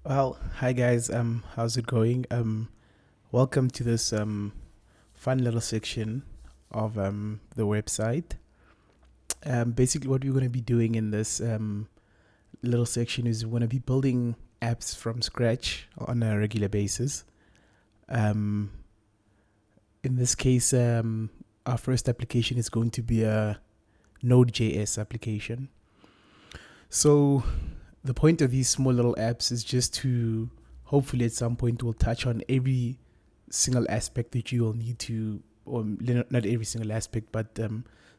Well, hi guys. How's it going? Welcome to this fun little section of the website. Basically, what we're going to be doing in this little section is we're going to be building apps from scratch on a regular basis. Um, in this case, our first application is going to be a Node.js application. So the point of these small little apps is just to hopefully at some point we'll touch on every single aspect that you will need to, or not every single aspect, but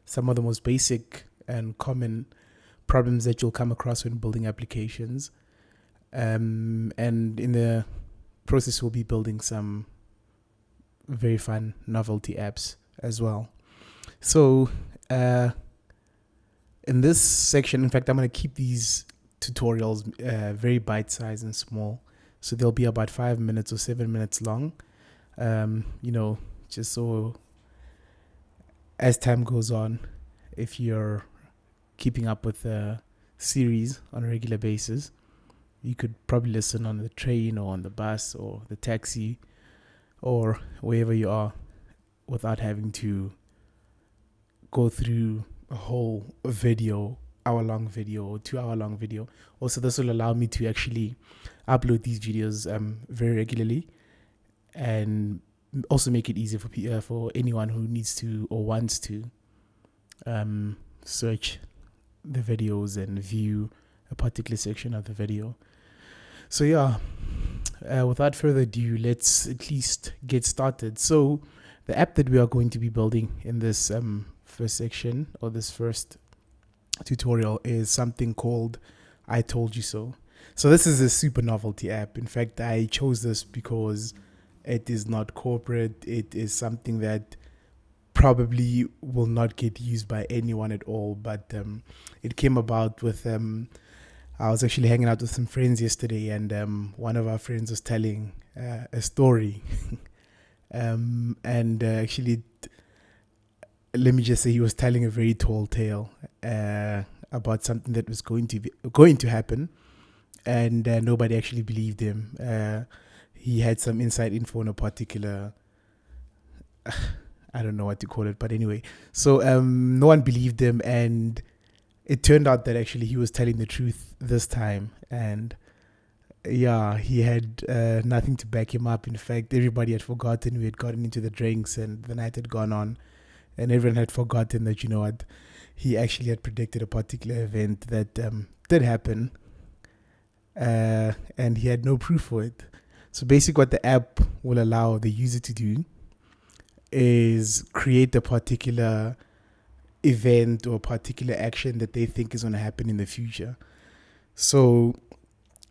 some of the most basic and common problems that you'll come across when building applications. And in the process, we'll be building some very fun novelty apps as well. So, in this section, in fact, I'm going to keep these tutorials very bite-sized and small. So they'll be about 5 minutes or 7 minutes long. Just so as time goes on, if you're keeping up with the series on a regular basis, you could probably listen on the train or on the bus or the taxi or wherever you are without having to go through a whole video, hour-long video or 2-hour-long video. Also, this will allow me to actually upload these videos very regularly and also make it easier for anyone who needs to or wants to search the videos and view a particular section of the video. So yeah, without further ado, let's at least get started. So the app that we are going to be building in this first section or this first tutorial is something called I Told You So. So this is a super novelty app. In fact, I chose this because it is not corporate. It is something that probably will not get used by anyone at all. But it came about with I was actually hanging out with some friends yesterday, and one of our friends was telling a story. Actually, let me just say he was telling a very tall tale about something that was going to happen, and nobody actually believed him. He had some inside info on a particular, I don't know what to call it, but anyway. So no one believed him, and it turned out that actually he was telling the truth this time. And yeah, he had nothing to back him up. In fact, everybody had forgotten we had gotten into the drinks and the night had gone on, and everyone had forgotten that, you know what, he actually had predicted a particular event that did happen, and he had no proof for it. So basically what the app will allow the user to do is create a particular event or a particular action that they think is going to happen in the future. So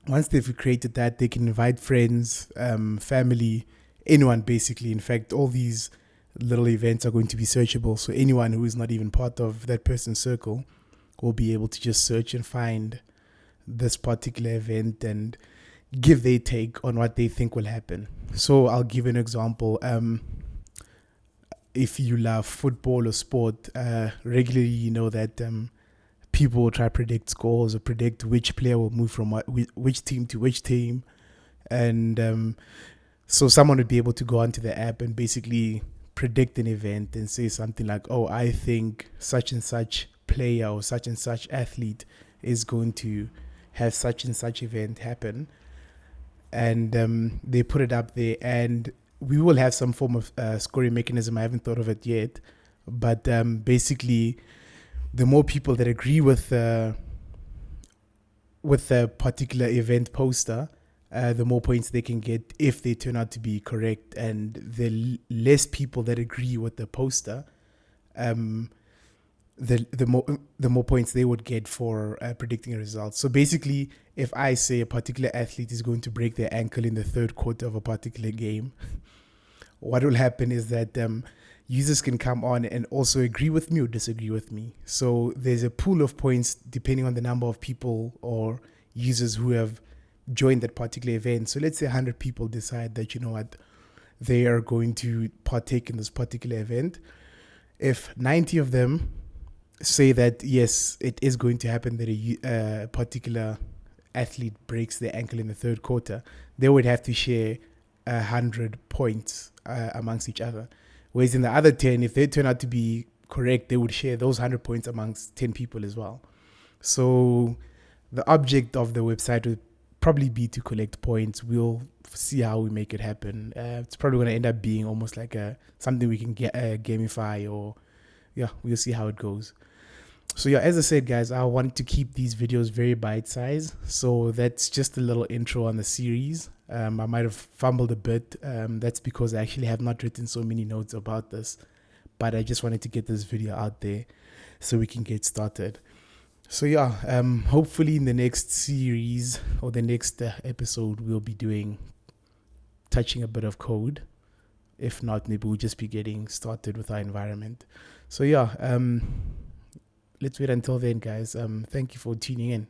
once they've created that, they can invite friends, family, anyone basically. In fact, all these little events are going to be searchable. So anyone who is not even part of that person's circle will be able to just search and find this particular event and give their take on what they think will happen. So I'll give an example. If you love football or sport, regularly you know that people will try to predict scores or predict which player will move from which team to which team. And so someone would be able to go onto the app and basically predict an event and say something like, oh, I think such and such player or such and such athlete is going to have such and such event happen. And they put it up there, and we will have some form of scoring mechanism. I haven't thought of it yet, but basically the more people that agree with the particular event poster, the more points they can get if they turn out to be correct. And the less people that agree with the poster, the more points they would get for predicting a result. So basically, if I say a particular athlete is going to break their ankle in the third quarter of a particular game, what will happen is that users can come on and also agree with me or disagree with me. So there's a pool of points depending on the number of people or users who have joined that particular event. So let's say 100 people decide that, you know what, they are going to partake in this particular event. If 90 of them say that yes, it is going to happen, that a particular athlete breaks their ankle in the third quarter, they would have to share 100 points amongst each other. Whereas in the other 10, if they turn out to be correct, they would share those 100 points amongst 10 people as well. So the object of the website would probably be to collect points. We'll see how we make it happen. It's probably going to end up being almost like something we can gamify, or yeah, we'll see how it goes. So yeah, as I said, guys, I want to keep these videos very bite-sized. So that's just a little intro on the series. I might have fumbled a bit. That's because I actually have not written so many notes about this, but I just wanted to get this video out there so we can get started. So yeah, hopefully in the next series or the next episode, we'll be touching a bit of code. If not, maybe we'll just be getting started with our environment. So yeah, let's wait until then, guys. Thank you for tuning in.